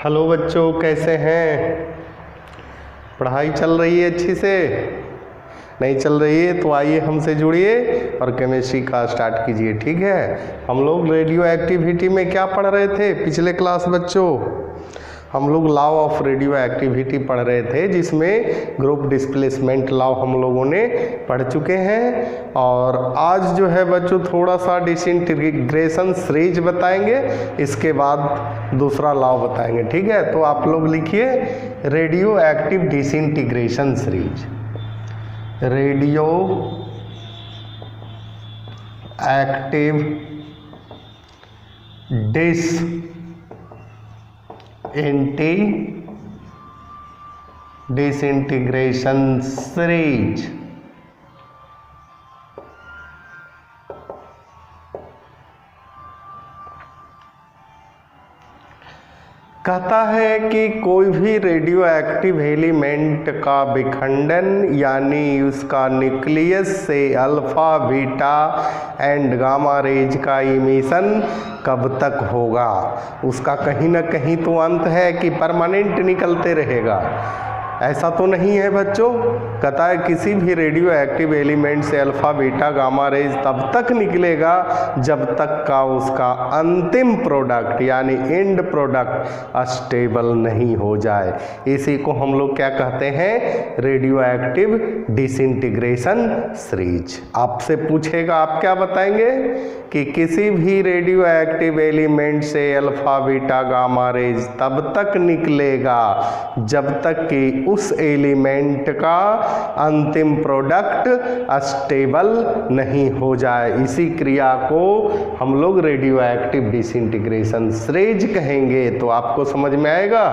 Hello बच्चों, कैसे हैं? पढ़ाई चल रही है अच्छी से? नहीं चल रही है तो आइए हमसे जुड़िए और केमिस्ट्री का स्टार्ट कीजिए। ठीक है, हम लोग रेडियो एक्टिविटी में क्या पढ़ रहे थे पिछले क्लास बच्चों? हम लोग लॉ ऑफ रेडियो एक्टिविटी पढ़ रहे थे, जिसमें ग्रुप डिस्प्लेसमेंट लॉ हम लोगों ने पढ़ चुके हैं। और आज जो है बच्चों थोड़ा सा डिसइंटीग्रेशन सीरीज बताएंगे, इसके बाद दूसरा लॉ बताएंगे। ठीक है, तो आप लोग लिखिए radio active disintegration series. Radio active disintegration series. कहता है कि कोई भी रेडियो एक्टिव एलिमेंट का विखंडन यानी उसका न्यूक्लियस से alpha beta and gamma rays का इमिशन कब तक होगा? उसका कहीं ना कहीं तो अंत है कि परमानेंट निकलते रहेगा। ऐसा तो नहीं है बच्चों। कहता है किसी भी रेडियो एक्टिव एलिमेंट से अल्फा बीटा गामा रेज तब तक निकलेगा जब तक का उसका अंतिम प्रोडक्ट यानी एंड प्रोडक्ट स्टेबल नहीं हो जाए। इसी को हम लोग क्या कहते हैं? Radio active disintegration series. आपसे पूछेगा, आप क्या बताएंगे कि किसी भी रेडियो एक्टिव एलिमेंट से अल्फा बीटा गामा रेज तब तक निकलेगा जब तक कि उस एलिमेंट का अंतिम प्रोडक्ट स्टेबल नहीं हो जाए। इसी क्रिया को हम लोग रेडियो एक्टिव डिसइंटीग्रेशन सीरीज कहेंगे। तो आपको समझ में आएगा?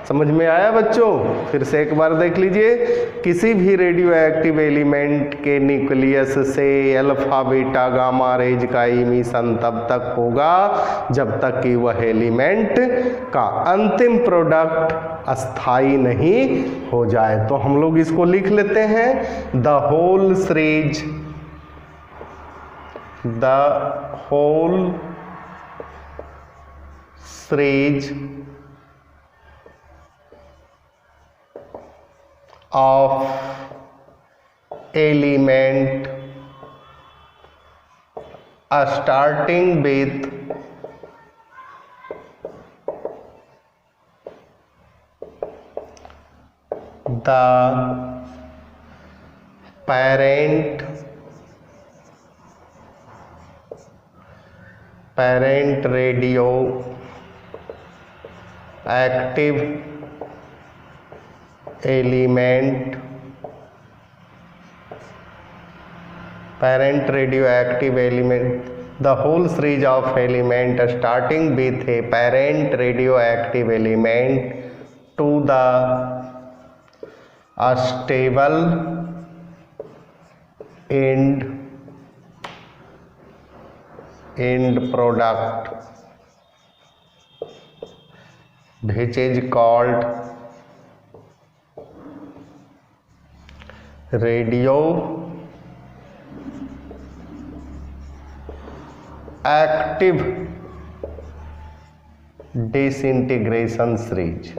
समझ में आया बच्चों? फिर से एक बार देख लीजिए। किसी भी रेडियो एक्टिव एलिमेंट के न्यूक्लियस से अल्फा बीटा गामा रेज का इमिशन तब तक होगा जब तक कि वह एलिमेंट का अंतिम प्रोडक्ट अस्थाई नहीं हो जाए। तो हम लोग इसको लिख लेते हैं the whole series of element starting with the parent radio active element, parent radioactive element, the whole series of element starting with a parent radioactive element to the stable end product, which is called radio active disintegration series.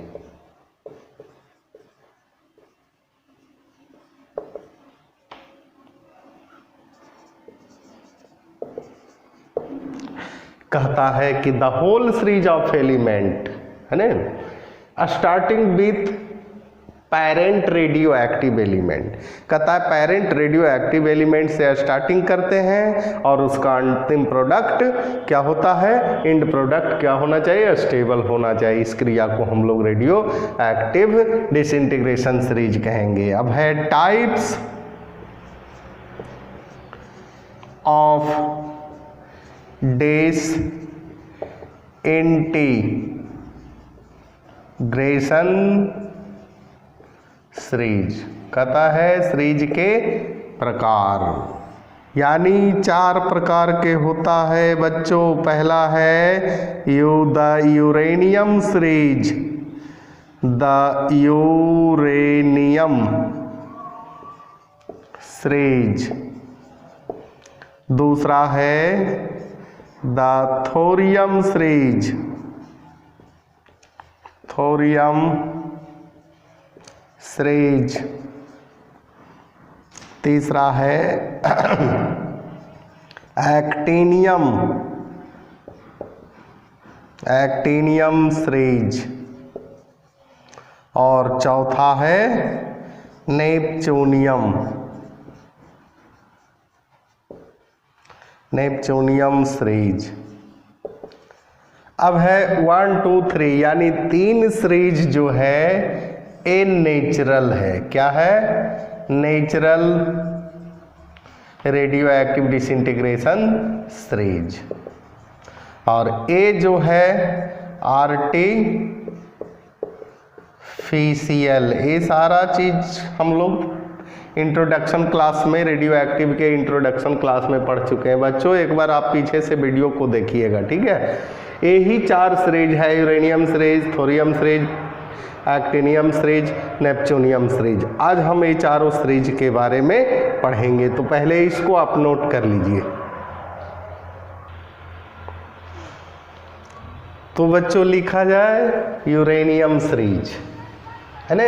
कहता है कि the whole series of element है ना, starting with parent radio active element. कहता है parent radio active element से starting करते हैं और उसका अंतिम प्रोडक्ट क्या होता है? एंड प्रोडक्ट क्या होना चाहिए? स्टेबल होना चाहिए। इस क्रिया को हम लोग रेडियो एक्टिव डिसइंटीग्रेशन सीरीज कहेंगे। अब है टाइप्स ऑफ डिसइंटीग्रेशन सीरीज। कहता है सीरीज के प्रकार, यानी 4 प्रकार के होता है बच्चों। पहला है the uranium series, the uranium series. दूसरा है the thorium series, thorium series. तीसरा है एक्टिनियम सीरीज। और चौथा है नेपच्यूनियम सीरीज। अब है 1 2 3 यानी 3 सीरीज जो है ए नेचुरल है। क्या है? Natural radio active disintegration series. और ए जो है आर्टिफिशियल। ये सारा चीज हम लोग इंट्रोडक्शन क्लास में, रेडियो एक्टिव के इंट्रोडक्शन क्लास में पढ़ चुके हैं बच्चों। एक बार आप पीछे से वीडियो को देखिएगा, ठीक है। यही 4 सीरीज है, uranium series, thorium series, actinium series, neptunium series. आज हम ये चारों सीरीज के बारे में पढ़ेंगे, तो पहले इसको आप नोट कर लीजिए। तो बच्चों लिखा जाए यूरेनियम सीरीज, है ना।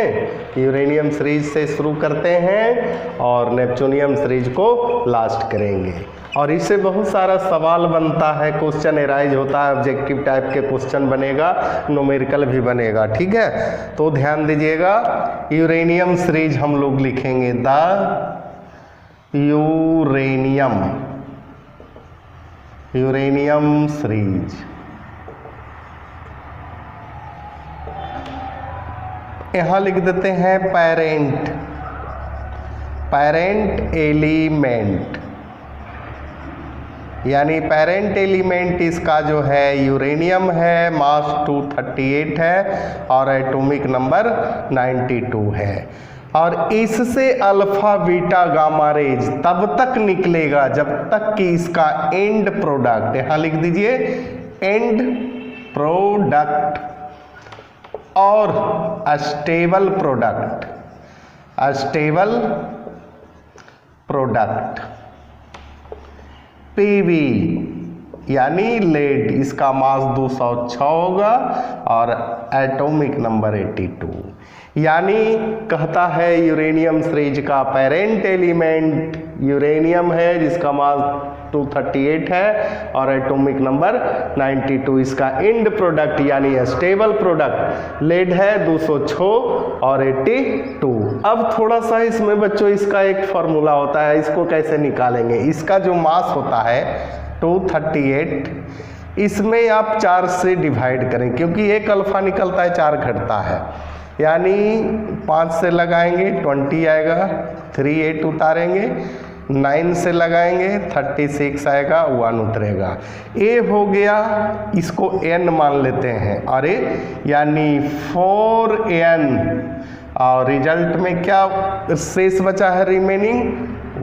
यूरेनियम सीरीज से शुरू करते हैं और नेपच्यूनियम सीरीज को लास्ट करेंगे। और इससे बहुत सारा सवाल बनता है, क्वेश्चन एराइज होता है, ऑब्जेक्टिव टाइप के क्वेश्चन बनेगा, न्यूमेरिकल भी बनेगा, ठीक है। तो ध्यान दीजिएगा, यूरेनियम सीरीज हम लोग लिखेंगे द यूरेनियम सीरीज। यहाँ लिख देते हैं पेरेंट एलिमेंट, यानी पेरेंट एलिमेंट इसका जो है यूरेनियम है, मास 238 है और एटॉमिक नंबर 92 है। और इससे अल्फा बीटा गामा रेज तब तक निकलेगा जब तक कि इसका एंड प्रोडक्ट, यहाँ लिख दीजिए एंड प्रोडक्ट और स्टेबल प्रोडक्ट पीवी यानी लेड, इसका मास 206 होगा और एटॉमिक नंबर 82। यानी कहता है यूरेनियम सीरीज का पेरेंट एलिमेंट यूरेनियम है जिसका मास 238 है और एटॉमिक नंबर 92। इसका एंड प्रोडक्ट यानी स्टेबल प्रोडक्ट लेड है 206 और 82। अब थोड़ा सा इसमें बच्चों इसका एक फॉर्मूला होता है, इसको कैसे निकालेंगे। इसका जो मास होता है 238, इसमें आप 4 से डिवाइड करें, क्योंकि एक अल्फा निकलता है 4 घटता है, यानी 5 से लगाएंगे 20 आएगा, 3 8 उतारेंगे, 9 से लगाएंगे 36 आएगा, 1 उतरेगा। ए हो गया, इसको n मान लेते हैं, अरे यानी 4n, और रिजल्ट में क्या शेष बचा है रिमेनिंग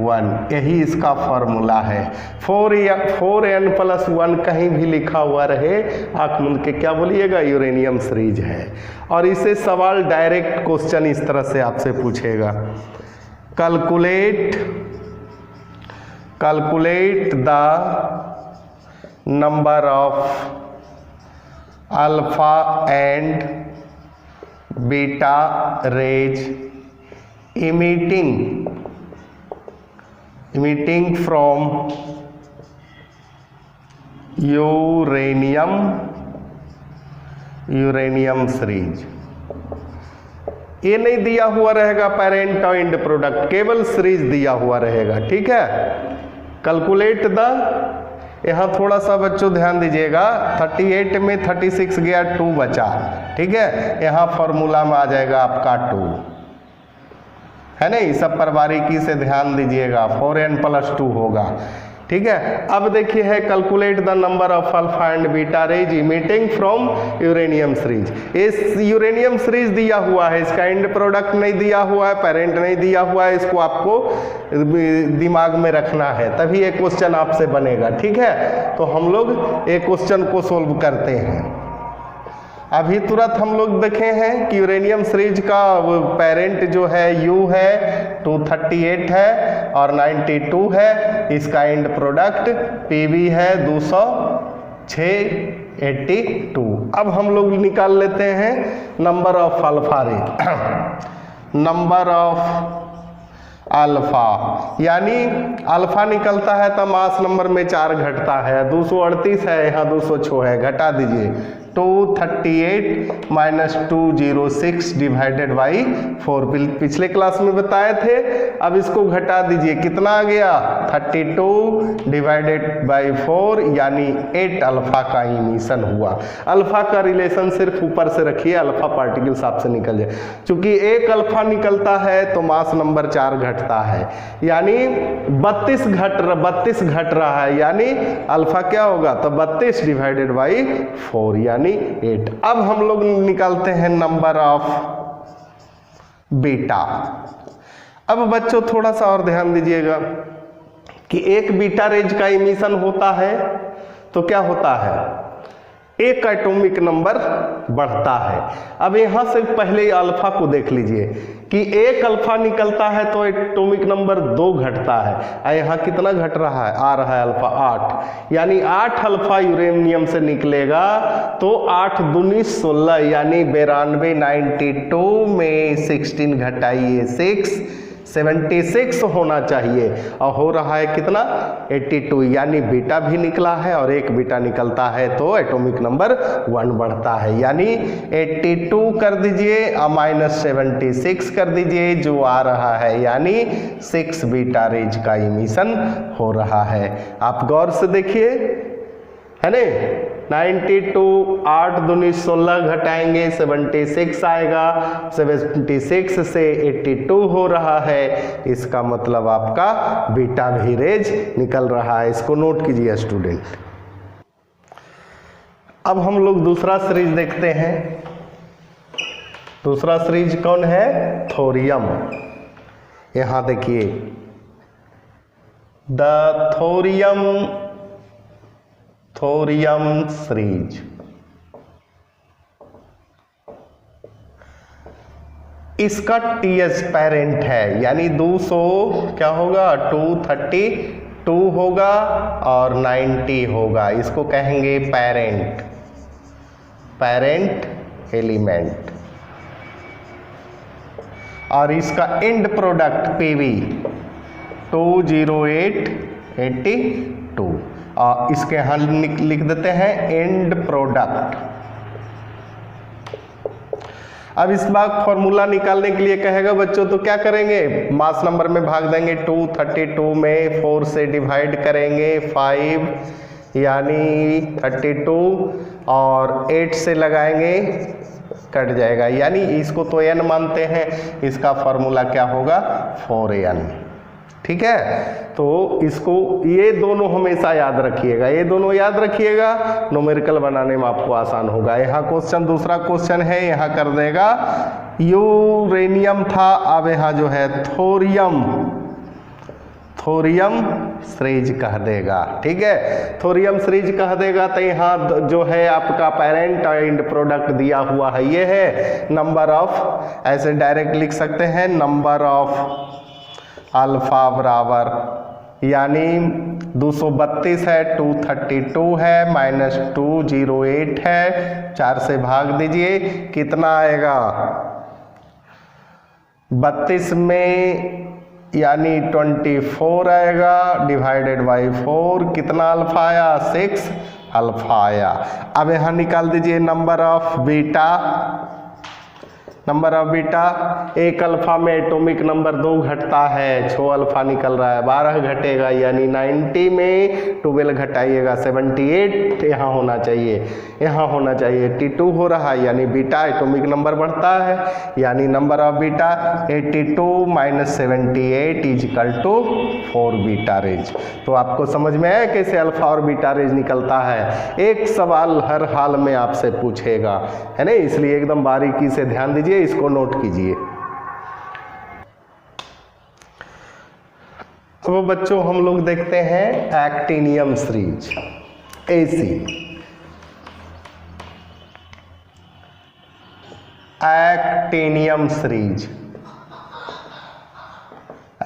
1। यही इसका फॉर्मूला है। 4n + 1 कहीं भी लिखा हुआ रहे, आँख मूंद के क्या बोलिएगा, यूरेनियम सीरीज है। और इसे सवाल डायरेक्ट क्वेश्चन इस तरह से आपसे पूछेगा, calculate the number of alpha and beta raise emitting from uranium series. ये नहीं दिया हुआ रहेगा पेरेंट और एंड प्रोडक्ट, केवल सीरीज दिया हुआ रहेगा, ठीक है। कैलकुलेट द, यहाँ थोड़ा सा बच्चों ध्यान दीजिएगा, 38 में 36 गया, 2 बचा, ठीक है। यहाँ फॉर्मूला में आ जाएगा आपका 2, है नहीं, सब पर बारीकी से ध्यान दीजिएगा, 4n + 2 होगा, ठीक है। अब देखिए है calculate the number of alpha and beta raise emitting from uranium series. इस यूरेनियम सीरीज दिया हुआ है, इसका एंड प्रोडक्ट नहीं दिया हुआ है, पेरेंट नहीं दिया हुआ है, इसको आपको दिमाग में रखना है, तभी एक क्वेश्चन आपसे बनेगा, ठीक है। तो हम लोग एक क्वेश्चन को सोल्व करते हैं। अभी तुरंत हम लोग देखे हैं कि यूरेनियम सीरीज का पेरेंट जो है U है 238 है और 92 है, इसका एंड प्रोडक्ट PV है 682। अब हम लोग निकाल लेते हैं number of alpha rays. Number of alpha यानी अल्फा निकलता है तो मास नंबर में 4 घटता है। 238 है, यहाँ 206 है, घटा दीजिए। 238 माइनस 206 डिवाइडेड बाई 4 पिछले क्लास में बताए थे। अब इसको घटा दीजिए, कितना आ गया 32 डिवाइडेड बाई 4 यानी 8 अल्फा का इमिशन हुआ। अल्फा का रिलेशन सिर्फ ऊपर से रखिए, अल्फा पार्टिकल्स आपसे निकल जाए। चूंकि एक अल्फा निकलता है तो मास नंबर 4 घटता है, यानी 32 घट रहा है, यानी अल्फा क्या होगा तो 32 डिवाइडेड बाई 4 यानी 8। अब हम लोग निकालते हैं नंबर ऑफ बीटा। अब बच्चों थोड़ा सा और ध्यान दीजिएगा कि एक बीटा रेज का इमिशन होता है तो क्या होता है, एक एटॉमिक नंबर बढ़ता है। अब यहां से पहले अल्फा को देख लीजिए कि एक अल्फा निकलता है तो एटॉमिक नंबर 2 घटता है। यहाँ कितना घट रहा है, आ रहा है अल्फा 8, यानी 8 अल्फा यूरेनियम से निकलेगा तो 8 दूनी 16 यानी 92 92 में 16 घटाइए 6 76 होना चाहिए और हो रहा है कितना 82, यानी बीटा भी निकला है और एक बीटा निकलता है तो एटॉमिक नंबर 1 बढ़ता है। यानी 82 कर दीजिए और माइनस 76 कर दीजिए जो आ रहा है, यानी 6 बीटा रेज का इमिशन हो रहा है। आप गौर से देखिए, है ने 92 8 दूनी 16 घटाएंगे 76 आएगा, 76 से 82 हो रहा है। इसका मतलब आपका बीटा भी रेज निकल रहा है। इसको नोट कीजिए स्टूडेंट। अब हम लोग दूसरा सीरीज देखते हैं। दूसरा सीरीज कौन है, थोरियम। यहां देखिए द थोरियम सीरीज। इसका TH पेरेंट है, यानी 200 क्या होगा 232 होगा और 90 होगा। इसको कहेंगे पेरेंट एलिमेंट। और इसका एंड प्रोडक्ट PV 20882 और इसके यहाँ लिख देते हैं एंड प्रोडक्ट। अब इस बार फॉर्मूला निकालने के लिए कहेगा बच्चों तो क्या करेंगे, मास नंबर में भाग देंगे, 232 में 4 से डिवाइड करेंगे 5 यानी 32 और 8 से लगाएंगे कट जाएगा, यानी इसको तो n मानते हैं, इसका फॉर्मूला क्या होगा 4n। ठीक है, तो इसको ये दोनों हमेशा याद रखिएगा, ये दोनों याद रखिएगा, न्यूमेरिकल बनाने में आपको आसान होगा। यहाँ क्वेश्चन दूसरा क्वेश्चन है, यहाँ कर देगा यूरेनियम था, अब यहाँ जो है थोरियम सीरीज कह देगा। ठीक है, थोरियम सीरीज कह देगा तो यहाँ जो है आपका पेरेंट और एंड प्रोडक्ट दिया हुआ है, ये है नंबर ऑफ, ऐसे डायरेक्ट लिख सकते हैं नंबर ऑफ अल्फा बराबर, यानी 232 है, 232 है, माइनस 208 है, 4 से भाग दीजिए, कितना आएगा 32 में यानी 24 आएगा, डिवाइडेड बाई 4 कितना अल्फा आया 6 अल्फा आया। अब यहाँ निकाल दीजिए number of beta. Number of beta, एक अल्फा में एटॉमिक नंबर 2 घटता है, 6 अल्फा निकल रहा है, 12 घटेगा, यानी 90 में 12 घटाइएगा 78 यहाँ होना चाहिए, यहाँ होना चाहिए 82 हो रहा है, यानी बीटा एटॉमिक नंबर बढ़ता है, यानी number of beta 82 minus 78 is equal to 4 beta rays. तो आपको समझ में आया कैसे अल्फा और बीटा रेज निकलता है। एक सवाल हर हाल में आपसे पूछेगा, है ना, इसलिए एकदम बारीकी से ध्यान दीजिए, इसको नोट कीजिए। अब बच्चों हम लोग देखते हैं actinium series AC। Actinium series,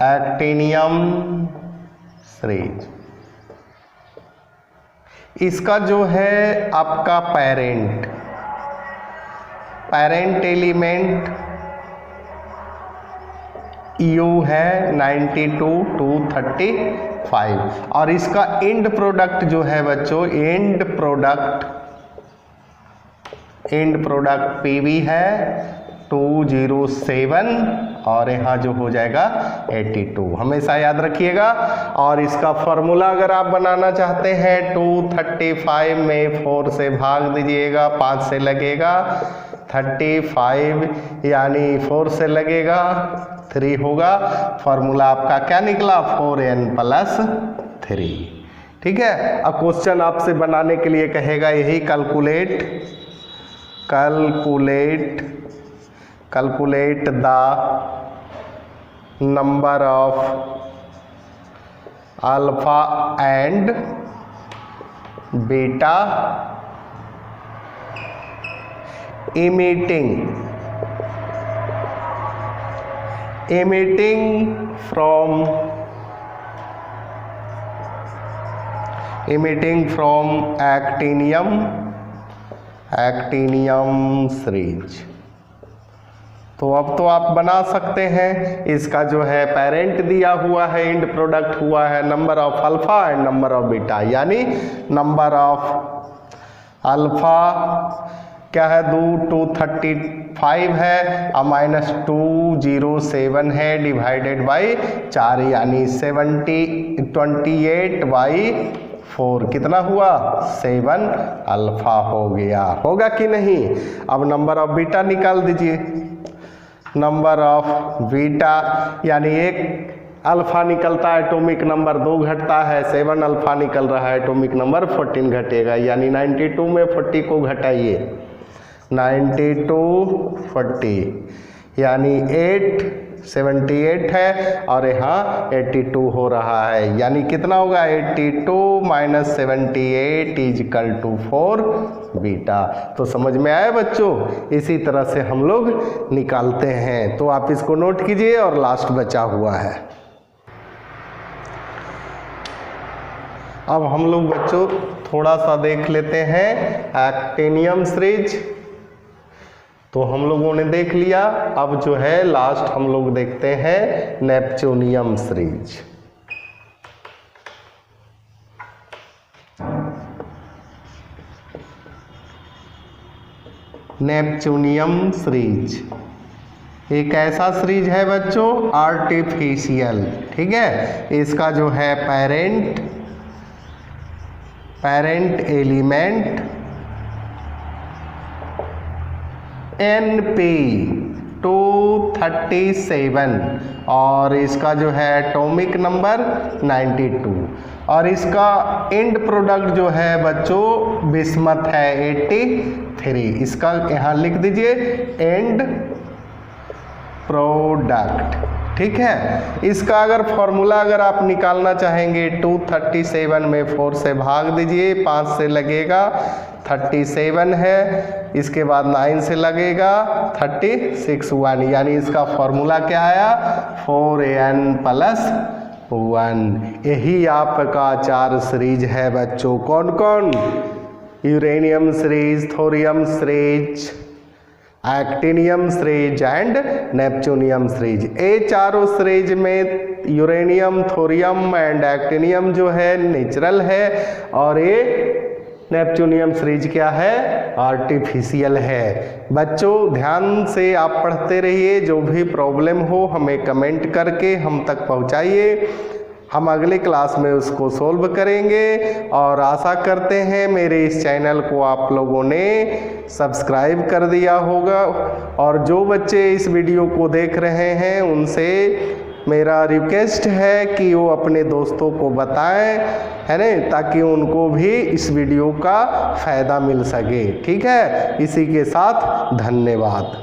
actinium series इसका जो है आपका पेरेंट एलिमेंट U है 92 to 35 और इसका एंड प्रोडक्ट जो है बच्चों एंड प्रोडक्ट PV है 207 और यहाँ जो हो जाएगा 82, हमेशा याद रखिएगा। और इसका फॉर्मूला अगर आप बनाना चाहते हैं 235 में 4 से भाग दीजिएगा, 5 से लगेगा 35 यानी 4 से लगेगा 3 होगा। फॉर्मूला आपका क्या निकला 4n+3। ठीक है। अब क्वेश्चन आपसे बनाने के लिए कहेगा यही calculate the number of alpha and beta emitting from actinium series. तो अब तो आप बना सकते हैं। इसका जो है पेरेंट दिया हुआ है, एंड प्रोडक्ट हुआ है number of alpha and number of beta, यानी नंबर ऑफ अल्फा क्या है 235 है और -207 है डिवाइडेड बाई 4 यानी 28/4 कितना हुआ 7 अल्फा हो गया। होगा कि नहीं। अब नंबर ऑफ बीटा निकाल दीजिए। नंबर ऑफ बीटा यानी एक अल्फा निकलता है एटॉमिक नंबर 2 घटता है, 7 अल्फा निकल रहा है एटॉमिक नंबर 14 घटेगा, यानी 92 में 40 को घटाइए 92 40 यानी 878 है और यहाँ 82 हो रहा है, यानी कितना होगा 82 - 78 = 4 बीटा। तो समझ में आया बच्चों। इसी तरह से हम लोग निकालते हैं, तो आप इसको नोट कीजिए और लास्ट बचा हुआ है। अब हम लोग बच्चों थोड़ा सा देख लेते हैं एक्टिनियम सीरीज। तो हम लोगों ने देख लिया। अब जो है लास्ट हम लोग देखते हैं नेपच्यूनियम सीरीज। नेपच्यूनियम सीरीज एक ऐसा सीरीज है बच्चों आर्टिफिशियल। ठीक है। इसका जो है पेरेंट एलिमेंट Np237 और इसका जो है एटॉमिक नंबर 92 और इसका एंड प्रोडक्ट जो है बच्चों बिस्मथ है 83। इसका यहाँ लिख दीजिए एंड प्रोडक्ट। ठीक है। इसका अगर फॉर्मूला अगर आप निकालना चाहेंगे 237 में 4 से भाग दीजिए, 5 से लगेगा 37 है, इसके बाद 9 से लगेगा 36 1 यानी इसका फॉर्मूला क्या आया 4n+1। यही आपका 4 सीरीज है बच्चों। कौन कौन uranium series, thorium series, actinium series and neptunium series. ये चारों सीरीज में यूरेनियम, थोरियम एंड एक्टिनियम जो है नेचुरल है और ये नेपच्यूनियम सीरीज क्या है आर्टिफिशियल है। बच्चों ध्यान से आप पढ़ते रहिए, जो भी प्रॉब्लम हो हमें कमेंट करके हम तक पहुंचाइए, हम अगले क्लास में उसको सोल्व करेंगे। और आशा करते हैं मेरे इस चैनल को आप लोगों ने सब्सक्राइब कर दिया होगा और जो बच्चे इस वीडियो को देख रहे हैं उनसे मेरा रिक्वेस्ट है कि वो अपने दोस्तों को बताएं, है ना, ताकि उनको भी इस वीडियो का फ़ायदा मिल सके। ठीक है। इसी के साथ धन्यवाद।